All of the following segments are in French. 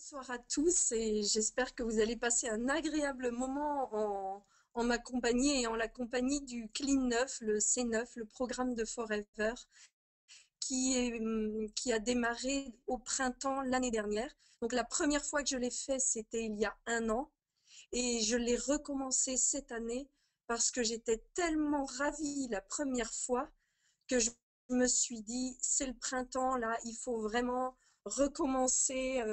Bonsoir à tous et j'espère que vous allez passer un agréable moment en ma compagnie et en la compagnie du Clean 9, le C9, le programme de Forever, qui a démarré au printemps l'année dernière. Donc la première fois que je l'ai fait, c'était il y a un an et je l'ai recommencé cette année parce que j'étais tellement ravie la première fois que je me suis dit, c'est le printemps, là, il faut vraiment recommencer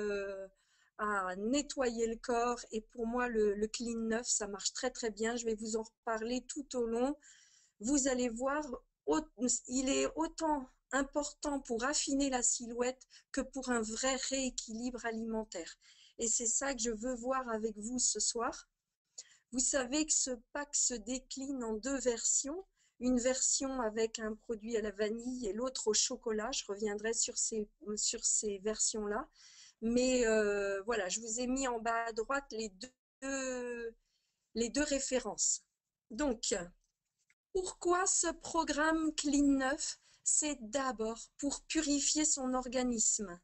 à nettoyer le corps. Et pour moi, le Clean 9, ça marche très très bien. Je vais vous en reparler tout au long. Vous allez voir, il est autant important pour affiner la silhouette que pour un vrai rééquilibre alimentaire. Et c'est ça que je veux voir avec vous ce soir. Vous savez que ce pack se décline en deux versions. Une version avec un produit à la vanille et l'autre au chocolat. Je reviendrai sur ces versions-là. Mais voilà, je vous ai mis en bas à droite les deux références. Donc, pourquoi ce programme Clean 9? C'est d'abord pour purifier son organisme.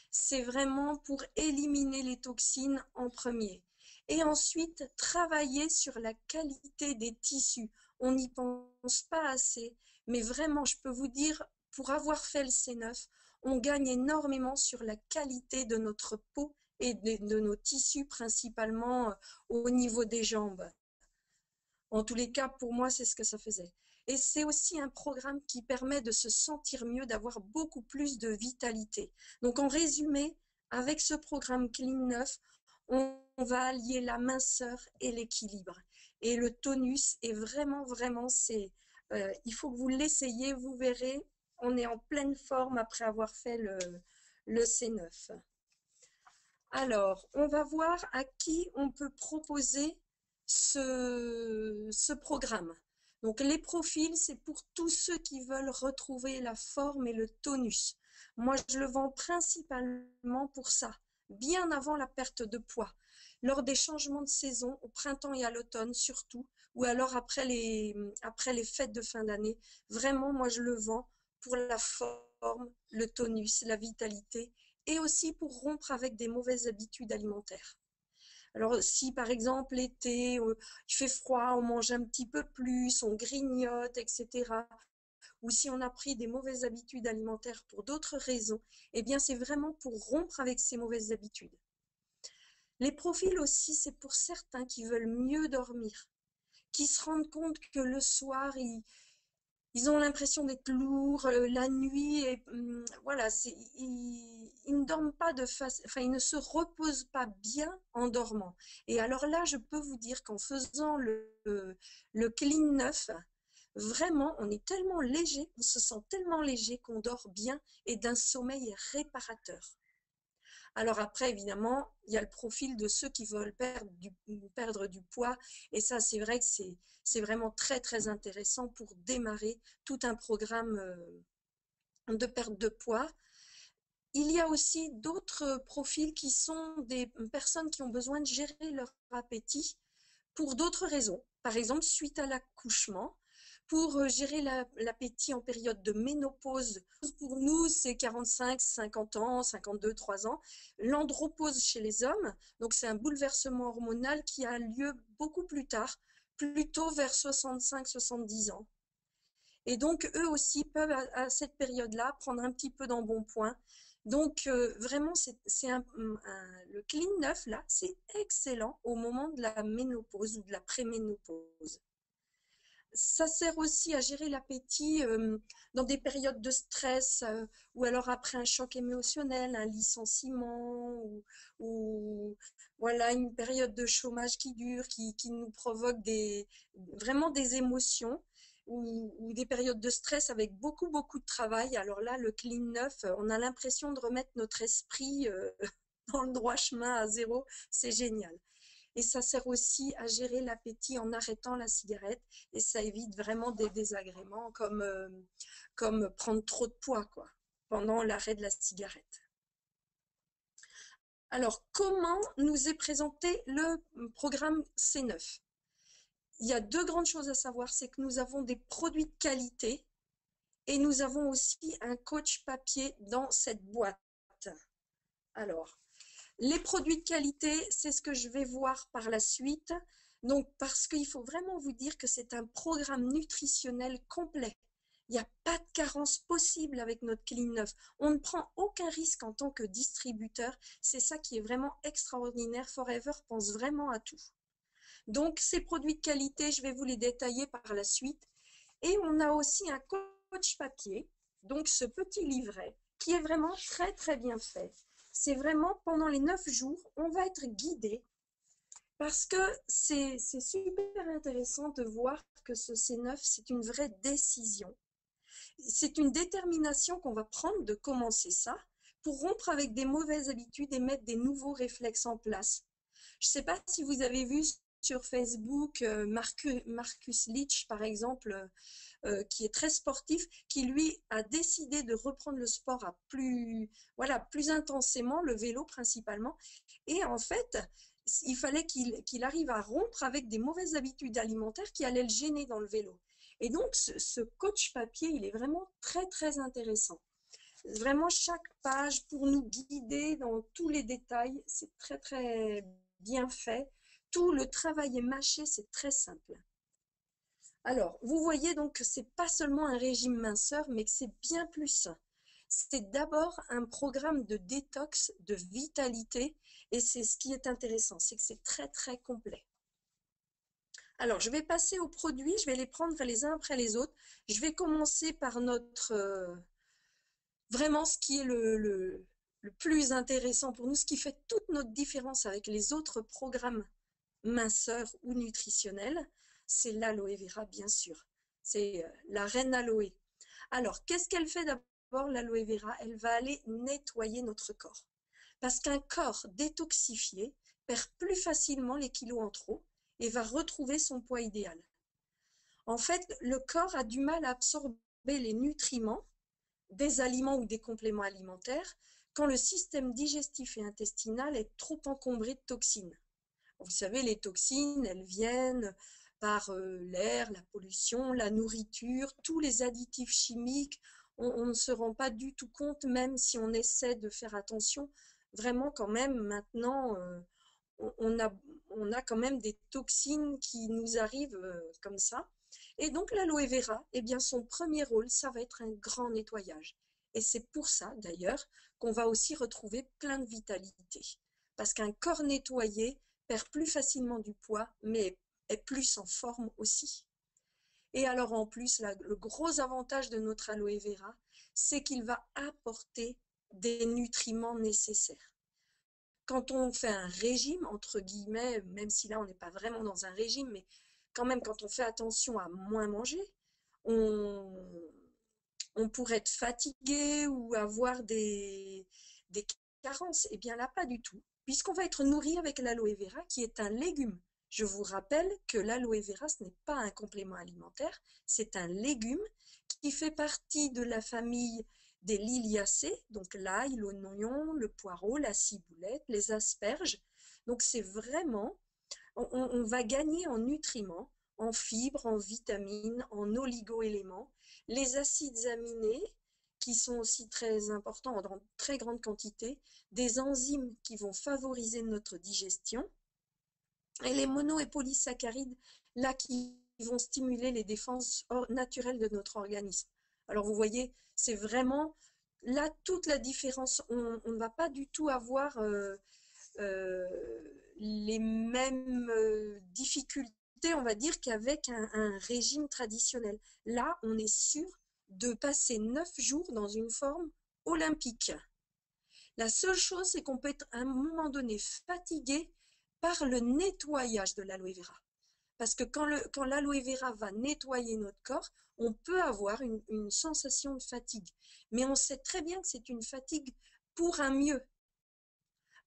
C'est vraiment pour éliminer les toxines en premier. Et ensuite, travailler sur la qualité des tissus. On n'y pense pas assez, mais vraiment, je peux vous dire, pour avoir fait le C9, on gagne énormément sur la qualité de notre peau et de nos tissus, principalement au niveau des jambes. En tous les cas, pour moi, c'est ce que ça faisait. Et c'est aussi un programme qui permet de se sentir mieux, d'avoir beaucoup plus de vitalité. Donc, en résumé, avec ce programme Clean 9, on va allier la minceur et l'équilibre. Et le tonus est vraiment, il faut que vous l'essayiez, vous verrez, on est en pleine forme après avoir fait le C9. Alors, on va voir à qui on peut proposer ce programme. Donc, les profils, c'est pour tous ceux qui veulent retrouver la forme et le tonus. Moi, je le vends principalement pour ça, bien avant la perte de poids, lors des changements de saison, au printemps et à l'automne surtout, ou alors après les fêtes de fin d'année. Vraiment, moi, je le vends pour la forme, le tonus, la vitalité et aussi pour rompre avec des mauvaises habitudes alimentaires. Alors si par exemple l'été, il fait froid, on mange un petit peu plus, on grignote, etc. Ou si on a pris des mauvaises habitudes alimentaires pour d'autres raisons, eh bien c'est vraiment pour rompre avec ces mauvaises habitudes. Les profils aussi, c'est pour certains qui veulent mieux dormir, qui se rendent compte que le soir, ils ont l'impression d'être lourds la nuit et voilà, ils ne dorment pas enfin ils ne se reposent pas bien en dormant. Et alors là, je peux vous dire qu'en faisant le Clean 9, vraiment, on est tellement léger, on se sent tellement léger qu'on dort bien et d'un sommeil réparateur. Alors après, évidemment, il y a le profil de ceux qui veulent perdre du poids. Et ça, c'est vrai que c'est vraiment très intéressant pour démarrer tout un programme de perte de poids. Il y a aussi d'autres profils qui sont des personnes qui ont besoin de gérer leur appétit pour d'autres raisons. Par exemple, suite à l'accouchement, pour gérer l'appétit en période de ménopause. Pour nous, c'est 45, 50 ans, 52, 3 ans. L'andropause chez les hommes, donc c'est un bouleversement hormonal qui a lieu beaucoup plus tard, plutôt vers 65, 70 ans. Et donc, eux aussi peuvent, à cette période-là, prendre un petit peu d'embonpoint. Donc, vraiment, le Clean 9, là, c'est excellent au moment de la ménopause ou de la préménopause. Ça sert aussi à gérer l'appétit dans des périodes de stress ou alors après un choc émotionnel, un licenciement ou voilà une période de chômage qui dure, qui nous provoque vraiment des émotions ou des périodes de stress avec beaucoup de travail. Alors là, le Clean 9, on a l'impression de remettre notre esprit dans le droit chemin à zéro. C'est génial. Et ça sert aussi à gérer l'appétit en arrêtant la cigarette et ça évite vraiment des désagréments comme prendre trop de poids quoi, pendant l'arrêt de la cigarette. Alors, comment nous est présenté le programme C9? Il y a deux grandes choses à savoir, c'est que nous avons des produits de qualité et nous avons aussi un coach papier dans cette boîte. Alors, Les produits de qualité, c'est ce que je vais voir par la suite. Donc, parce qu'il faut vraiment vous dire que c'est un programme nutritionnel complet. Il n'y a pas de carence possible avec notre Clean 9. On ne prend aucun risque en tant que distributeur. C'est ça qui est vraiment extraordinaire. Forever pense vraiment à tout. Donc, ces produits de qualité, je vais vous les détailler par la suite. Et on a aussi un coach papier, donc ce petit livret, qui est vraiment très très bien fait. C'est vraiment pendant les 9 jours, on va être guidé parce que c'est super intéressant de voir que ce C9, c'est une vraie décision. C'est une détermination qu'on va prendre de commencer ça pour rompre avec des mauvaises habitudes et mettre des nouveaux réflexes en place. Je ne sais pas si vous avez vu sur Facebook Marcus Leach, par exemple, qui est très sportif, qui lui a décidé de reprendre le sport à plus intensément, le vélo principalement. Et en fait, il fallait qu'il arrive à rompre avec des mauvaises habitudes alimentaires qui allaient le gêner dans le vélo. Et donc, ce coach papier, il est vraiment très, très intéressant. Vraiment, chaque page pour nous guider dans tous les détails, c'est très, très bien fait. Tout le travail est mâché, c'est très simple. Alors, vous voyez donc que ce n'est pas seulement un régime minceur, mais que c'est bien plus. C'est d'abord un programme de détox, de vitalité, et c'est ce qui est intéressant, c'est que c'est très, très complet. Alors, je vais passer aux produits, je vais les prendre les uns après les autres. Je vais commencer par vraiment ce qui est le plus intéressant pour nous, ce qui fait toute notre différence avec les autres programmes minceurs ou nutritionnels, c'est l'aloe vera, bien sûr. C'est la reine aloe. Alors, qu'est-ce qu'elle fait d'abord, l'aloe vera? Elle va aller nettoyer notre corps. Parce qu'un corps détoxifié perd plus facilement les kilos en trop et va retrouver son poids idéal. En fait, le corps a du mal à absorber les nutriments des aliments ou des compléments alimentaires quand le système digestif et intestinal est trop encombré de toxines. Vous savez, les toxines, elles viennent par l'air, la pollution, la nourriture, tous les additifs chimiques. On ne se rend pas du tout compte, même si on essaie de faire attention. Vraiment, quand même, maintenant, on a quand même des toxines qui nous arrivent comme ça. Et donc, l'aloe vera, eh bien, son premier rôle, ça va être un grand nettoyage. Et c'est pour ça, d'ailleurs, qu'on va aussi retrouver plein de vitalité. Parce qu'un corps nettoyé perd plus facilement du poids, mais est plus en forme aussi. Et alors, en plus, le gros avantage de notre aloe vera, c'est qu'il va apporter des nutriments nécessaires. Quand on fait un régime, entre guillemets, même si là on n'est pas vraiment dans un régime, mais quand même quand on fait attention à moins manger, on, on pourrait être fatigué ou avoir des carences. Eh bien là, pas du tout, puisqu'on va être nourri avec l'aloe vera qui est un légume. Je vous rappelle que l'aloe vera, ce n'est pas un complément alimentaire, c'est un légume qui fait partie de la famille des liliacées, donc l'ail, l'oignon, le poireau, la ciboulette, les asperges. Donc c'est vraiment, on va gagner en nutriments, en fibres, en vitamines, en oligo-éléments, les acides aminés qui sont aussi très importants en très grande quantité, des enzymes qui vont favoriser notre digestion, et les mono- et polysaccharides, là, qui vont stimuler les défenses naturelles de notre organisme. Alors, vous voyez, c'est vraiment là toute la différence. On ne va pas du tout avoir les mêmes difficultés, on va dire, qu'avec un régime traditionnel. Là, on est sûr de passer 9 jours dans une forme olympique. La seule chose, c'est qu'on peut être à un moment donné fatigué par le nettoyage de l'aloe vera. Parce que quand l'aloe vera va nettoyer notre corps, on peut avoir une sensation de fatigue. Mais on sait très bien que c'est une fatigue pour un mieux.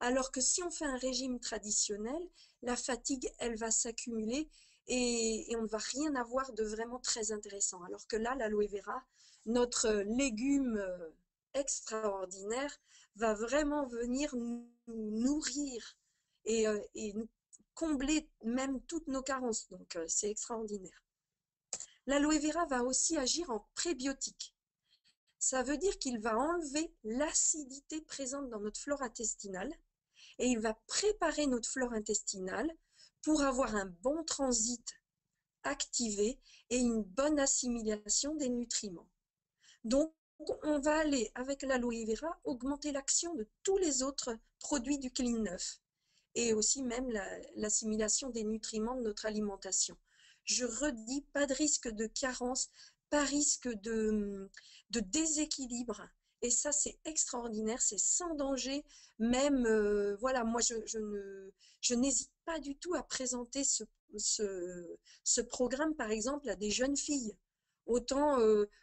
Alors que si on fait un régime traditionnel, la fatigue, elle va s'accumuler et on ne va rien avoir de vraiment très intéressant. Alors que là, l'aloe vera, notre légume extraordinaire, va vraiment venir nous nourrir et nous combler même toutes nos carences. Donc, c'est extraordinaire. L'aloe vera va aussi agir en prébiotique. Ça veut dire qu'il va enlever l'acidité présente dans notre flore intestinale et il va préparer notre flore intestinale pour avoir un bon transit activé et une bonne assimilation des nutriments. Donc, on va aller, avec l'aloe vera, augmenter l'action de tous les autres produits du Clean 9 et aussi même l'assimilation des nutriments de notre alimentation. Je redis, pas de risque de carence, pas risque de déséquilibre. Et ça, c'est extraordinaire, c'est sans danger. Même, voilà, moi, je n'hésite pas du tout à présenter ce programme, par exemple, à des jeunes filles. Autant,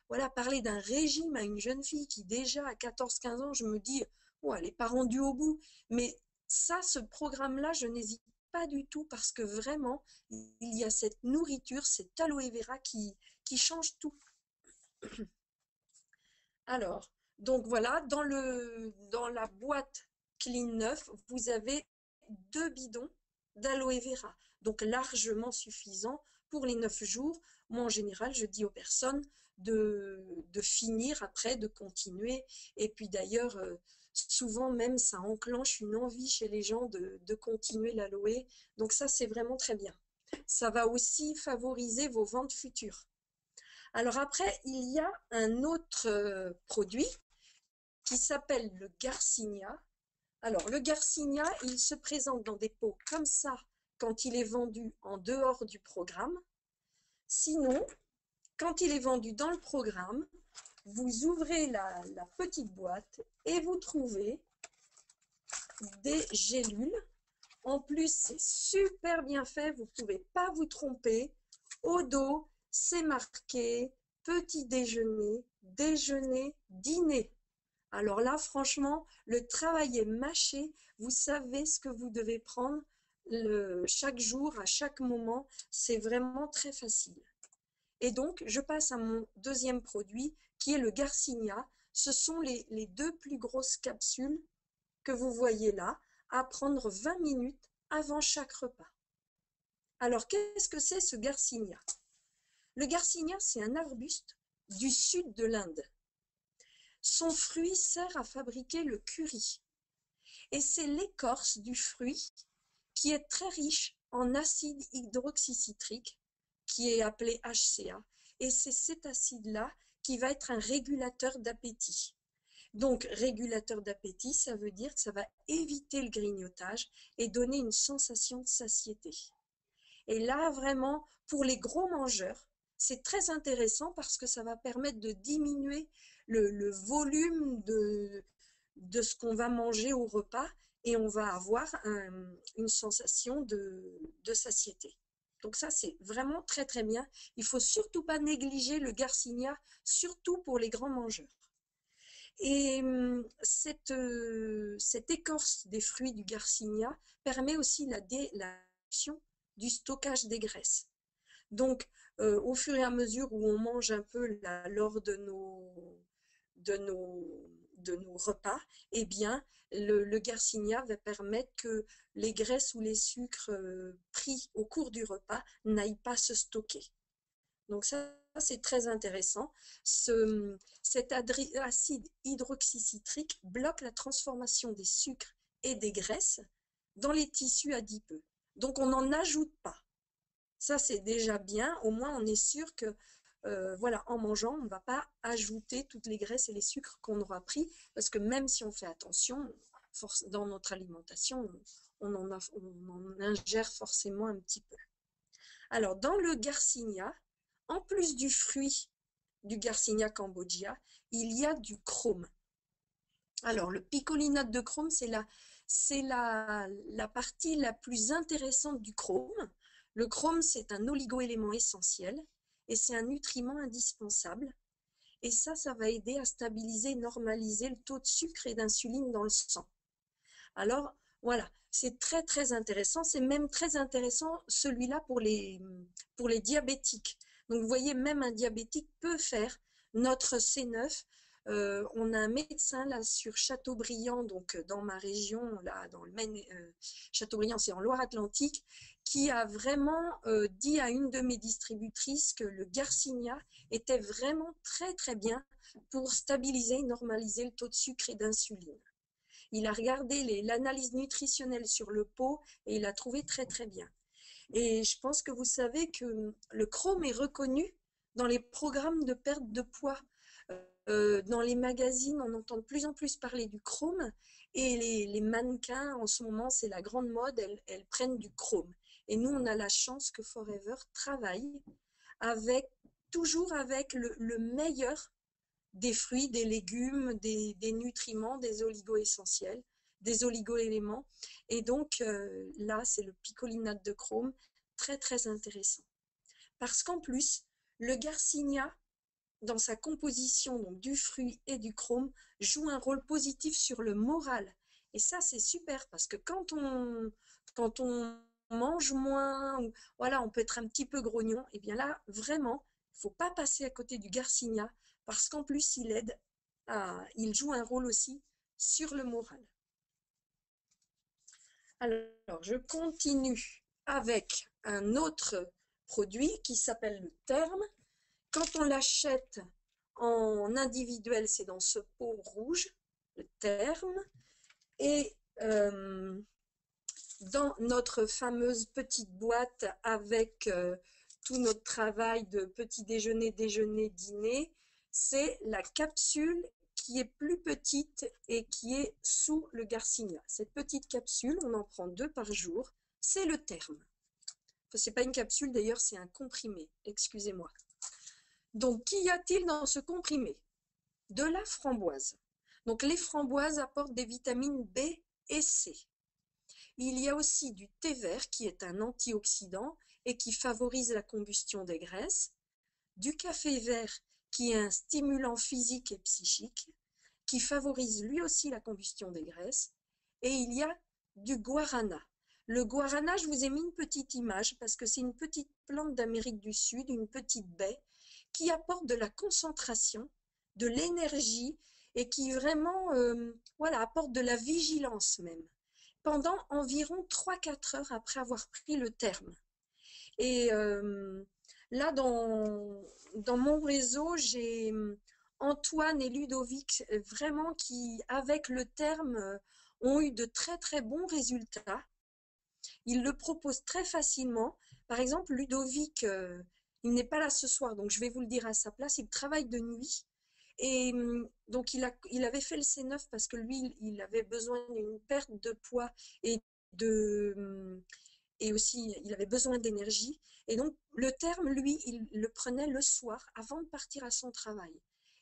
voilà, parler d'un régime à une jeune fille qui déjà à 14-15 ans, je me dis, oh, elle n'est pas rendue au bout. Mais ça, ce programme-là, je n'hésite pas du tout parce que vraiment, il y a cette nourriture, cet aloe vera qui change tout. Alors, donc voilà, dans la boîte Clean 9, vous avez 2 bidons d'aloe vera, donc largement suffisant pour les 9 jours. Moi, en général, je dis aux personnes de finir après, de continuer. Et puis d'ailleurs, souvent même, ça enclenche une envie chez les gens de continuer l'aloe. Donc ça, c'est vraiment très bien. Ça va aussi favoriser vos ventes futures. Alors après, il y a un autre produit qui s'appelle le Garcinia. Alors, le Garcinia, il se présente dans des pots comme ça quand il est vendu en dehors du programme. Sinon, quand il est vendu dans le programme, vous ouvrez la petite boîte et vous trouvez des gélules. En plus, c'est super bien fait, vous ne pouvez pas vous tromper. Au dos, c'est marqué petit déjeuner, déjeuner, dîner. Alors là, franchement, le travail est mâché. Vous savez ce que vous devez prendre chaque jour, à chaque moment. C'est vraiment très facile. Et donc, je passe à mon deuxième produit, qui est le Garcinia. Ce sont les 2 plus grosses capsules que vous voyez là, à prendre 20 minutes avant chaque repas. Alors, qu'est-ce que c'est ce Garcinia? Le Garcinia, c'est un arbuste du sud de l'Inde. Son fruit sert à fabriquer le curry. Et c'est l'écorce du fruit qui est très riche en acide hydroxycitrique, qui est appelé HCA. Et c'est cet acide-là qui va être un régulateur d'appétit. Donc, régulateur d'appétit, ça veut dire que ça va éviter le grignotage et donner une sensation de satiété. Et là, vraiment, pour les gros mangeurs, c'est très intéressant parce que ça va permettre de diminuer le volume de ce qu'on va manger au repas et on va avoir une sensation de satiété. Donc ça, c'est vraiment très très bien. Il ne faut surtout pas négliger le Garcinia, surtout pour les grands mangeurs. Et cette écorce des fruits du Garcinia permet aussi la réduction du stockage des graisses. Donc, au fur et à mesure où on mange un peu lors de nos repas, eh bien, le Garcinia va permettre que les graisses ou les sucres pris au cours du repas n'aillent pas se stocker. Donc ça, c'est très intéressant. Cet acide hydroxycitrique bloque la transformation des sucres et des graisses dans les tissus adipeux. Donc on n'en ajoute pas. Ça, c'est déjà bien. Au moins, on est sûr que, voilà, en mangeant, on ne va pas ajouter toutes les graisses et les sucres qu'on aura pris, parce que même si on fait attention, dans notre alimentation, on en ingère forcément un petit peu. Alors, dans le Garcinia, en plus du fruit du Garcinia cambogia, il y a du chrome. Alors, le picolinate de chrome, c'est la partie la plus intéressante du chrome. Le chrome, c'est un oligoélément essentiel et c'est un nutriment indispensable. Et ça va aider à stabiliser et normaliser le taux de sucre et d'insuline dans le sang. Alors, voilà, c'est très très intéressant. C'est même très intéressant celui-là pour les diabétiques. Donc, vous voyez, même un diabétique peut faire notre C9. On a un médecin là sur Châteaubriand, donc dans ma région, là dans le Maine, Châteaubriand, c'est en Loire-Atlantique, qui a vraiment dit à une de mes distributrices que le Garcinia était vraiment très très bien pour stabiliser et normaliser le taux de sucre et d'insuline. Il a regardé l'analyse nutritionnelle sur le pot et il a trouvé très très bien. Et je pense que vous savez que le chrome est reconnu dans les programmes de perte de poids. Dans les magazines, on entend de plus en plus parler du chrome et les mannequins, en ce moment, c'est la grande mode, elles prennent du chrome. Et nous, on a la chance que Forever travaille toujours avec le meilleur des fruits, des légumes, des nutriments, des oligo-essentiels, des oligo-éléments. Et donc là, c'est le picolinate de chrome, très très intéressant. Parce qu'en plus, le garcinia, dans sa composition donc du fruit et du chrome, joue un rôle positif sur le moral. Et ça, c'est super parce que quand on mange moins, ou voilà, on peut être un petit peu grognon, et bien là, vraiment, il ne faut pas passer à côté du garcinia parce qu'en plus, il joue un rôle aussi sur le moral. Alors, je continue avec un autre produit qui s'appelle le terme. Quand on l'achète en individuel, c'est dans ce pot rouge, le terme. Et dans notre fameuse petite boîte avec tout notre travail de petit déjeuner, déjeuner, dîner, c'est la capsule qui est plus petite et qui est sous le garcinia. Cette petite capsule, on en prend 2 par jour, c'est le terme. Enfin, ce n'est pas une capsule d'ailleurs, c'est un comprimé, excusez-moi. Donc, qu'y a-t-il dans ce comprimé? De la framboise. Donc, les framboises apportent des vitamines B et C. Il y a aussi du thé vert qui est un antioxydant et qui favorise la combustion des graisses, du café vert qui est un stimulant physique et psychique, qui favorise lui aussi la combustion des graisses, et il y a du guarana. Le guarana, je vous ai mis une petite image parce que c'est une petite plante d'Amérique du Sud, une petite baie, qui apporte de la concentration, de l'énergie et qui vraiment voilà, apporte de la vigilance même, pendant environ 3-4 heures après avoir pris le terme. Et là, dans mon réseau, j'ai Antoine et Ludovic, vraiment qui, avec le terme, ont eu de très très bons résultats. Ils le proposent très facilement. Par exemple, Ludovic, il n'est pas là ce soir, donc je vais vous le dire à sa place, il travaille de nuit. Et donc, il avait fait le C9 parce que lui, il avait besoin d'une perte de poids et et aussi il avait besoin d'énergie. Et donc le terme, lui, il le prenait le soir avant de partir à son travail.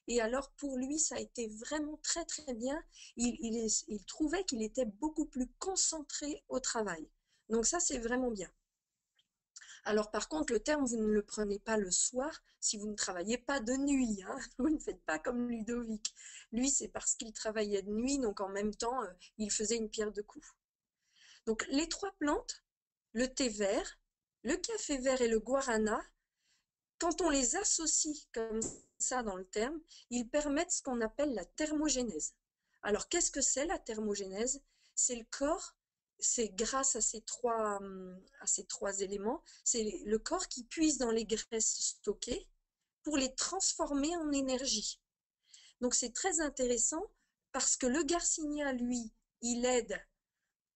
Et alors pour lui, ça a été vraiment très très bien. Il trouvait qu'il était beaucoup plus concentré au travail. Donc ça, c'est vraiment bien. Alors par contre, le terme, vous ne le prenez pas le soir si vous ne travaillez pas de nuit. Hein. Vous ne faites pas comme Ludovic. Lui, c'est parce qu'il travaillait de nuit, donc en même temps, il faisait une pierre de coups. Donc les 3 plantes, le thé vert, le café vert et le guarana, quand on les associe comme ça dans le terme, ils permettent ce qu'on appelle la thermogénèse. Alors, qu'est-ce que c'est la thermogénèse? C'est le corps, c'est grâce à ces trois éléments, c'est le corps qui puise dans les graisses stockées pour les transformer en énergie. Donc, c'est très intéressant parce que le garcinia, lui, il aide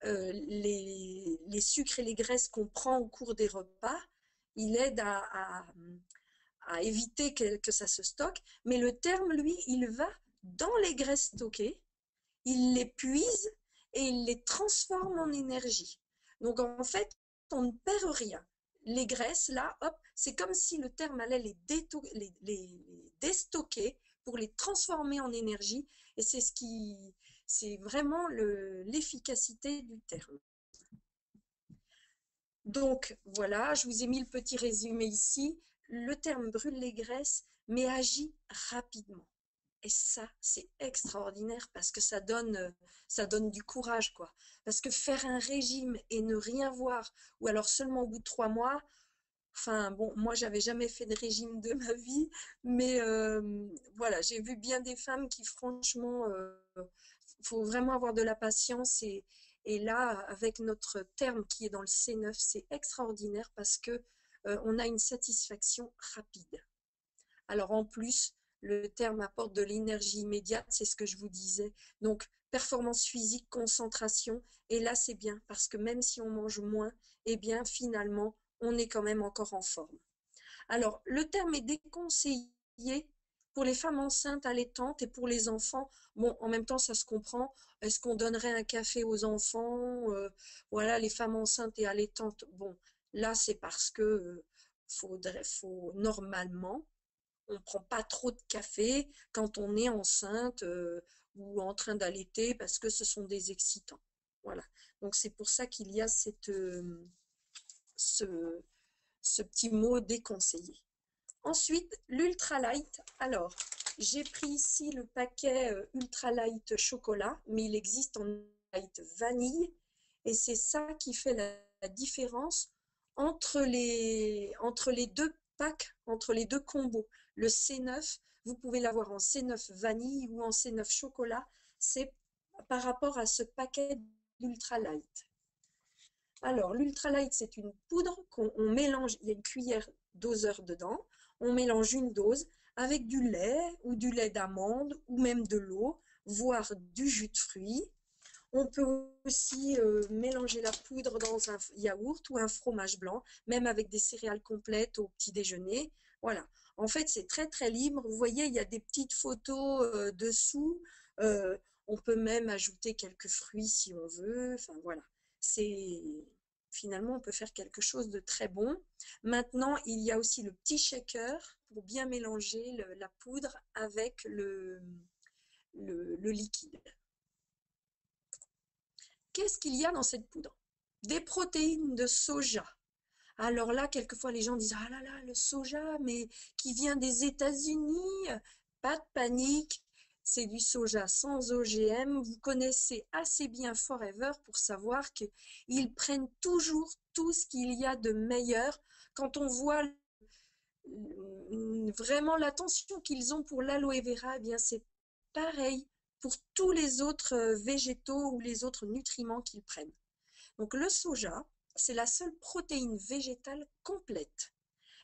les sucres et les graisses qu'on prend au cours des repas, il aide à éviter que ça se stocke, mais le terme, lui, il va dans les graisses stockées, il les puise et il les transforme en énergie. Donc en fait, on ne perd rien. Les graisses, là, hop, c'est comme si le terme allait les déstocker pour les transformer en énergie, et c'est vraiment l'efficacité du terme. Donc voilà, je vous ai mis le petit résumé ici. Le terme brûle les graisses, mais agit rapidement. Et ça, c'est extraordinaire parce que ça donne du courage, quoi. Parce que faire un régime et ne rien voir, ou alors seulement au bout de 3 mois, enfin bon, moi j'avais jamais fait de régime de ma vie, mais voilà, j'ai vu bien des femmes qui franchement, faut vraiment avoir de la patience et là, avec notre terme qui est dans le C9, c'est extraordinaire parce que on a une satisfaction rapide. Alors en plus, le terme apporte de l'énergie immédiate, c'est ce que je vous disais. Donc, performance physique, concentration. Et là, c'est bien parce que même si on mange moins, eh bien, finalement, on est quand même encore en forme. Alors, le terme est déconseillé pour les femmes enceintes, allaitantes et pour les enfants. Bon, en même temps, ça se comprend. Est-ce qu'on donnerait un café aux enfants? Voilà, les femmes enceintes et allaitantes. Bon, là, c'est parce que normalement, on ne prend pas trop de café quand on est enceinte ou en train d'allaiter parce que ce sont des excitants. Voilà. Donc, c'est pour ça qu'il y a ce, ce petit mot déconseillé. Ensuite, l'ultralight. Alors, j'ai pris ici le paquet ultralight chocolat, mais il existe en light vanille. Et c'est ça qui fait la différence entre les deux packs, entre les deux combos. Le C9, vous pouvez l'avoir en C9 vanille ou en C9 chocolat. C'est par rapport à ce paquet d'ultralight. Alors, l'ultralight, c'est une poudre qu'on mélange, il y a une cuillère doseur dedans, on mélange une dose avec du lait ou du lait d'amande ou même de l'eau, voire du jus de fruits. On peut aussi mélanger la poudre dans un yaourt ou un fromage blanc, même avec des céréales complètes au petit déjeuner. Voilà. En fait, c'est très très libre. Vous voyez, il y a des petites photos dessous. Euh, on peut même ajouter quelques fruits si on veut. Enfin voilà. C'est Finalement, on peut faire quelque chose de très bon. Maintenant, il y a aussi le petit shaker pour bien mélanger la poudre avec le liquide. Qu'est-ce qu'il y a dans cette poudre? Des protéines de soja. Alors là, quelquefois, les gens disent, ah là là, le soja, mais qui vient des États-Unis. Pas de panique, c'est du soja sans OGM. Vous connaissez assez bien Forever pour savoir qu'ils prennent toujours tout ce qu'il y a de meilleur. Quand on voit vraiment l'attention qu'ils ont pour l'aloe vera, eh bien c'est pareil pour tous les autres végétaux ou les autres nutriments qu'ils prennent. Donc le soja, c'est la seule protéine végétale complète.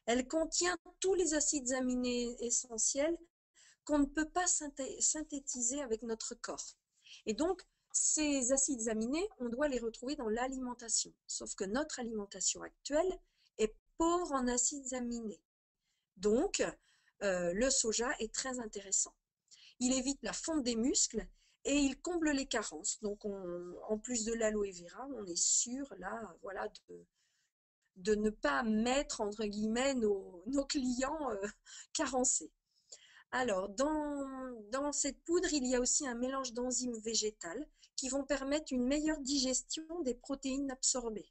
Elle contient tous les acides aminés essentiels qu'on ne peut pas synthétiser avec notre corps. Et donc, ces acides aminés, on doit les retrouver dans l'alimentation. Sauf que notre alimentation actuelle est pauvre en acides aminés. Donc, le soja est très intéressant. Il évite la fonte des muscles et il comble les carences. Donc, en plus de l'aloe vera, on est sûr, là, voilà, de ne pas mettre, entre guillemets, nos clients carencés. Alors, dans cette poudre, il y a aussi un mélange d'enzymes végétales qui vont permettre une meilleure digestion des protéines absorbées.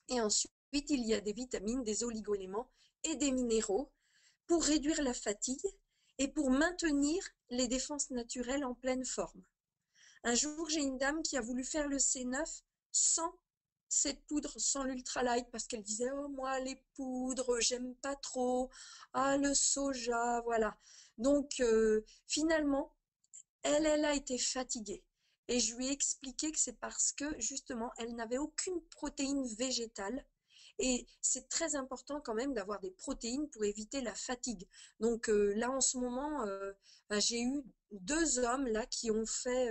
Et ensuite, il y a des vitamines, des oligo-éléments et des minéraux pour réduire la fatigue et pour maintenir les défenses naturelles en pleine forme. Un jour, j'ai une dame qui a voulu faire le C9 sans cette poudre, sans l'ultralight, parce qu'elle disait, oh moi les poudres, j'aime pas trop, ah le soja, voilà. Donc finalement, elle a été fatiguée. Et je lui ai expliqué que c'est parce que justement, elle n'avait aucune protéine végétale. Et c'est très important quand même d'avoir des protéines pour éviter la fatigue. Donc là, en ce moment, j'ai eu deux hommes là qui ont fait,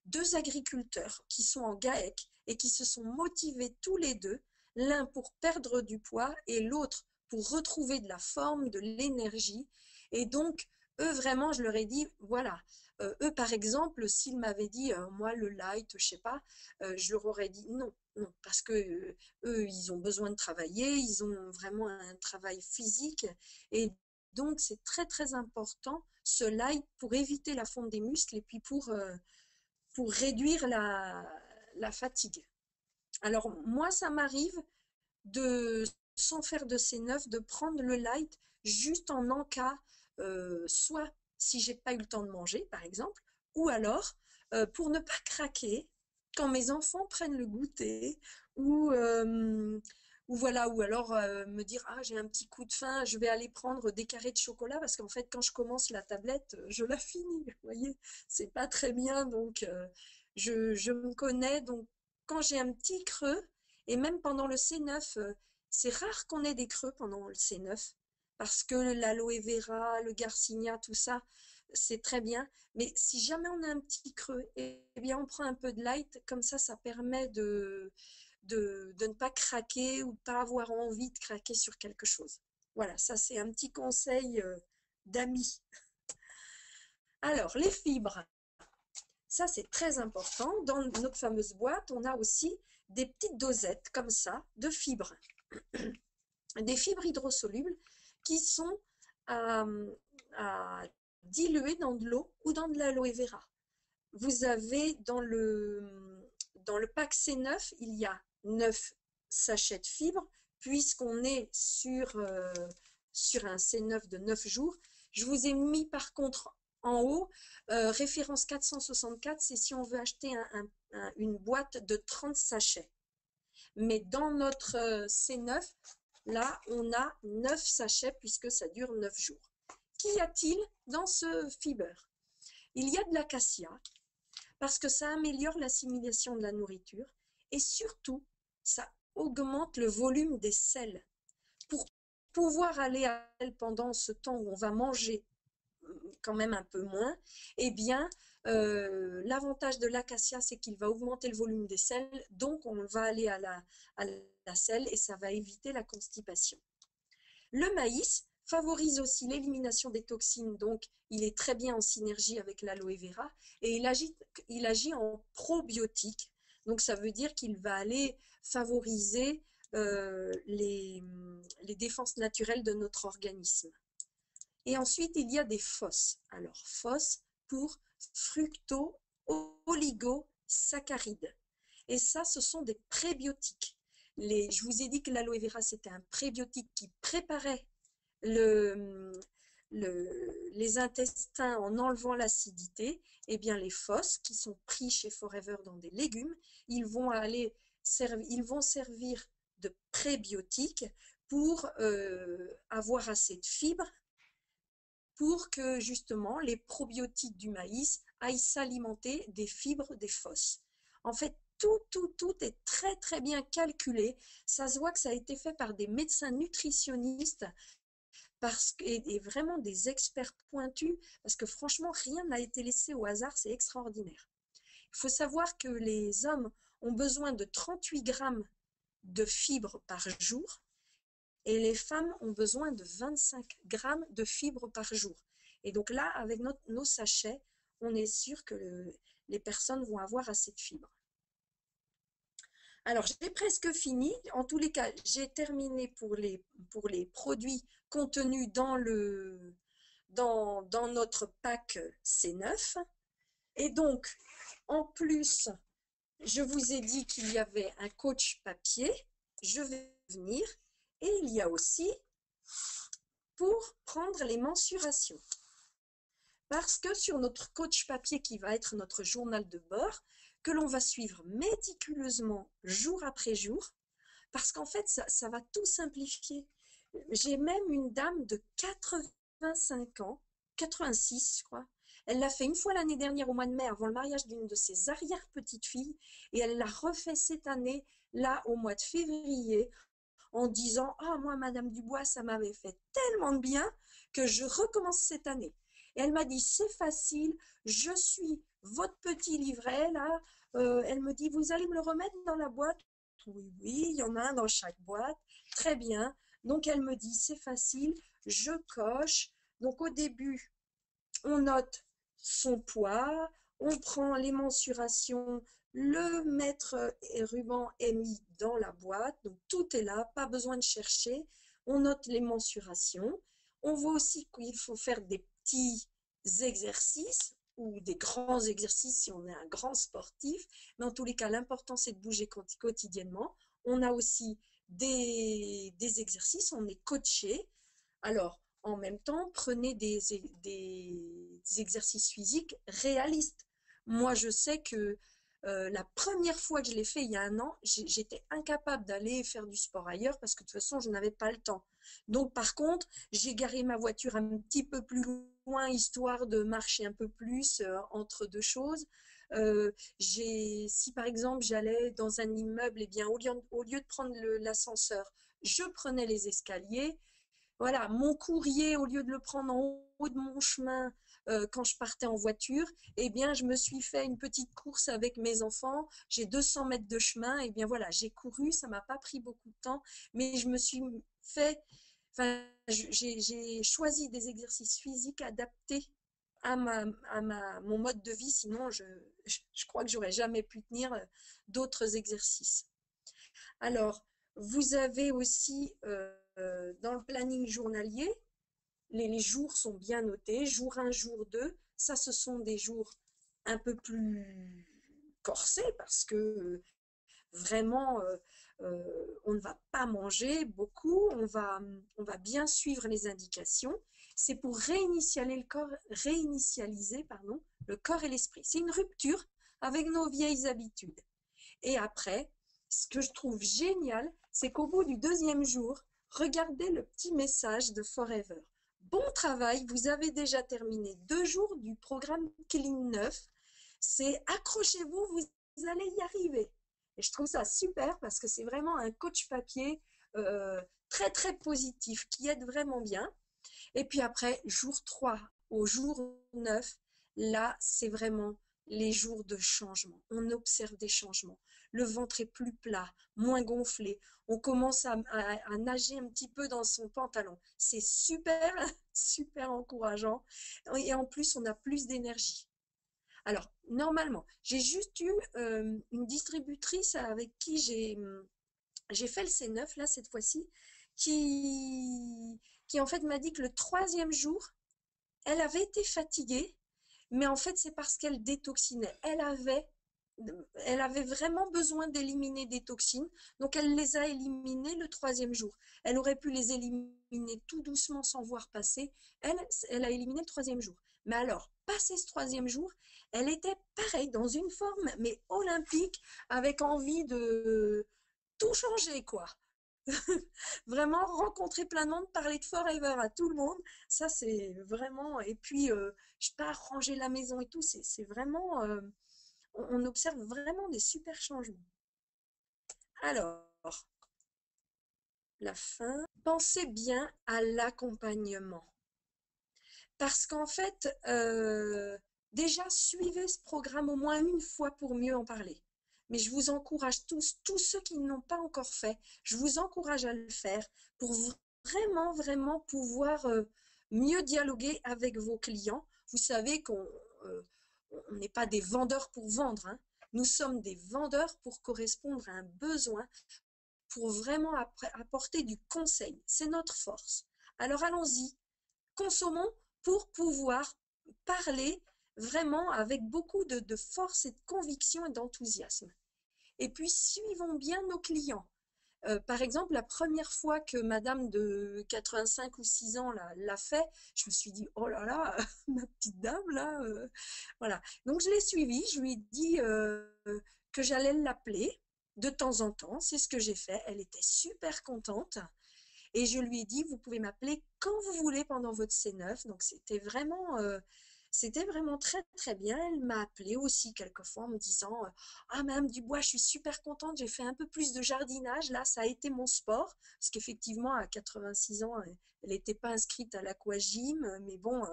deux agriculteurs qui sont en GAEC et qui se sont motivés tous les deux, l'un pour perdre du poids et l'autre pour retrouver de la forme, de l'énergie. Et donc, eux, vraiment, je leur ai dit, voilà, eux, par exemple, s'ils m'avaient dit, moi, le light, je sais pas, je leur aurais dit non, non, parce que eux, ils ont besoin de travailler, ils ont vraiment un travail physique, et donc c'est très très important ce light pour éviter la fonte des muscles et puis pour réduire la fatigue. Alors moi, ça m'arrive de, sans faire de C9, de prendre le light juste en encas, soit si j'ai pas eu le temps de manger, par exemple, ou alors pour ne pas craquer quand mes enfants prennent le goûter, ou, ou voilà, ou alors me dire ah j'ai un petit coup de faim, je vais aller prendre des carrés de chocolat parce qu'en fait quand je commence la tablette, je la finis, vous voyez, c'est pas très bien, donc je me connais, donc quand j'ai un petit creux, et même pendant le C9, c'est rare qu'on ait des creux pendant le C9 parce que l'aloe vera, le garcinia, tout ça, c'est très bien. Mais si jamais on a un petit creux, eh bien on prend un peu de light, comme ça permet de ne pas craquer ou de pas avoir envie de craquer sur quelque chose. Voilà, ça c'est un petit conseil d'amis. Alors, les fibres, ça c'est très important. Dans notre fameuse boîte, on a aussi des petites dosettes comme ça de fibres. Des fibres hydrosolubles qui sont à, à diluer dans de l'eau ou dans de l'aloe vera. Vous avez dans le pack C9, il y a 9 sachets de fibres, puisqu'on est sur un C9 de 9 jours. Je vous ai mis par contre en haut, référence 464, c'est si on veut acheter une boîte de 30 sachets. Mais dans notre C9, là, on a 9 sachets puisque ça dure 9 jours. Qu'y a-t-il dans ce fiber? Il y a de l'acacia, parce que ça améliore l'assimilation de la nourriture et surtout, ça augmente le volume des selles. Pour pouvoir aller à elle pendant ce temps où on va manger quand même un peu moins, eh bien, l'avantage de l'acacia, c'est qu'il va augmenter le volume des selles, donc on va aller à la selle et ça va éviter la constipation. Le maïs favorise aussi l'élimination des toxines, donc il est très bien en synergie avec l'aloe vera et il agit en probiotique, donc ça veut dire qu'il va aller favoriser les défenses naturelles de notre organisme. Et ensuite, il y a des FOS. Alors, FOS pour fructo-oligosaccharides. Et ça, ce sont des prébiotiques. Je vous ai dit que l'aloe vera, c'était un prébiotique qui préparait les intestins en enlevant l'acidité. Eh bien, les FOS, qui sont pris chez Forever dans des légumes, ils vont servir de prébiotiques pour avoir assez de fibres pour que justement les probiotiques du maïs aillent s'alimenter des fibres des fosses. En fait, tout est très très bien calculé. Ça se voit que ça a été fait par des médecins nutritionnistes et vraiment des experts pointus, parce que franchement, rien n'a été laissé au hasard, c'est extraordinaire. Il faut savoir que les hommes ont besoin de 38 grammes de fibres par jour, et les femmes ont besoin de 25 grammes de fibres par jour. Et donc là, avec nos sachets, on est sûr que les personnes vont avoir assez de fibres. Alors, j'ai presque fini. En tous les cas, j'ai terminé pour les produits contenus dans notre pack C9. Et donc, en plus, je vous ai dit qu'il y avait un coach papier. Je vais venir. Et il y a aussi pour prendre les mensurations. Parce que sur notre coach papier qui va être notre journal de bord, que l'on va suivre méticuleusement jour après jour, parce qu'en fait, ça va tout simplifier. J'ai même une dame de 85 ans, 86 je crois. Elle l'a fait une fois l'année dernière au mois de mai avant le mariage d'une de ses arrière-petites-filles et elle l'a refait cette année, là au mois de février, en disant « Ah, moi, Madame Dubois, ça m'avait fait tellement de bien que je recommence cette année. » Et elle m'a dit « C'est facile, je suis votre petit livret, là. » Elle me dit « Vous allez me le remettre dans la boîte ?» Oui, oui, il y en a un dans chaque boîte. Très bien. Donc, elle me dit « C'est facile, je coche. » Donc, au début, on note son poids, on prend les mensurations, le mètre et ruban est mis dans la boîte, donc tout est là, pas besoin de chercher. On note les mensurations. On voit aussi qu'il faut faire des petits exercices ou des grands exercices si on est un grand sportif. Mais en tous les cas, l'important, c'est de bouger quotidiennement. On a aussi des exercices, on est coaché. Alors, en même temps, prenez des exercices physiques réalistes. Moi, je sais que la première fois que je l'ai fait il y a un an, j'étais incapable d'aller faire du sport ailleurs parce que de toute façon, je n'avais pas le temps. Donc, par contre, j'ai garé ma voiture un petit peu plus loin, histoire de marcher un peu plus entre deux choses. Si par exemple, j'allais dans un immeuble, eh bien, au lieu de prendre l'ascenseur, je prenais les escaliers. Voilà, mon courrier, au lieu de le prendre en haut de mon chemin quand je partais en voiture, eh bien, je me suis fait une petite course avec mes enfants. J'ai 200 mètres de chemin. Eh bien, voilà, j'ai couru. Ça m'a pas pris beaucoup de temps, mais je me suis fait, enfin, j'ai choisi des exercices physiques adaptés mon mode de vie. Sinon, je crois que j'aurais jamais pu tenir d'autres exercices. Alors, vous avez aussi dans le planning journalier, les jours sont bien notés, jour 1, jour 2. Ça, ce sont des jours un peu plus corsés parce que vraiment, on ne va pas manger beaucoup, on va bien suivre les indications. C'est pour réinitialiser pardon, le corps et l'esprit. C'est une rupture avec nos vieilles habitudes. Et après, ce que je trouve génial, c'est qu'au bout du deuxième jour, regardez le petit message de Forever. Bon travail, vous avez déjà terminé 2 jours du programme Clean 9. C'est accrochez-vous, vous allez y arriver. Et je trouve ça super parce que c'est vraiment un coach papier très très positif qui aide vraiment bien. Et puis après, jour 3 au jour 9, là, c'est vraiment les jours de changement. On observe des changements. Le ventre est plus plat, moins gonflé. On commence à nager un petit peu dans son pantalon. C'est super, super encourageant. Et en plus, on a plus d'énergie. Alors, normalement, j'ai juste eu une distributrice avec qui j'ai fait le C9, là, cette fois-ci, qui en fait m'a dit que le 3e jour, elle avait été fatiguée, mais en fait, c'est parce qu'elle détoxinait. Elle avait vraiment besoin d'éliminer des toxines, donc elle les a éliminées le 3e jour. Elle aurait pu les éliminer tout doucement sans voir passer. Elle a éliminé le 3e jour. Mais alors, passé ce 3e jour, elle était pareille, dans une forme, mais olympique, avec envie de tout changer, quoi. Vraiment rencontrer plein de monde, parler de Forever à tout le monde, ça c'est vraiment. Et puis je pars ranger la maison et tout, c'est vraiment. On observe vraiment des super changements. Alors, la fin. Pensez bien à l'accompagnement. Parce qu'en fait, déjà, suivez ce programme au moins une fois pour mieux en parler. Mais je vous encourage tous ceux qui ne l'ont pas encore fait, je vous encourage à le faire pour vraiment, vraiment pouvoir mieux dialoguer avec vos clients. Vous savez qu'on n'est pas des vendeurs pour vendre, hein. Nous sommes des vendeurs pour correspondre à un besoin, pour vraiment apporter du conseil. C'est notre force. Alors allons-y, consommons pour pouvoir parler vraiment avec beaucoup de force et de conviction et d'enthousiasme. Et puis, suivons bien nos clients. Par exemple, la première fois que madame de 85 ou 6 ans l'a fait, je me suis dit, oh là là, ma petite dame, là, voilà. Donc, je l'ai suivie, je lui ai dit que j'allais l'appeler de temps en temps, c'est ce que j'ai fait. Elle était super contente. Et je lui ai dit, vous pouvez m'appeler quand vous voulez pendant votre C9. Donc, c'était vraiment très, très bien. Elle m'a appelé aussi quelquefois en me disant, ah, Madame Dubois, je suis super contente, j'ai fait un peu plus de jardinage. Là, ça a été mon sport. Parce qu'effectivement, à 86 ans, elle n'était pas inscrite à l'aquagym. Mais bon,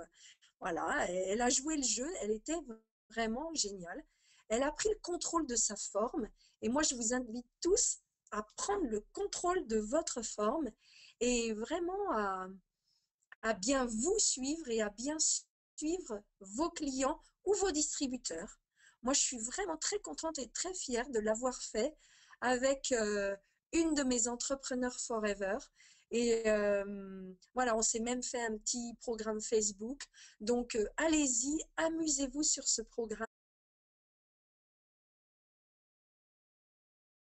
voilà, elle a joué le jeu. Elle était vraiment géniale. Elle a pris le contrôle de sa forme. Et moi, je vous invite tous à prendre le contrôle de votre forme et vraiment à bien vous suivre et à bien suivre vos clients ou vos distributeurs. Moi, je suis vraiment très contente et très fière de l'avoir fait avec une de mes entrepreneurs Forever. Et voilà, on s'est même fait un petit programme Facebook. Donc, allez-y, amusez-vous sur ce programme.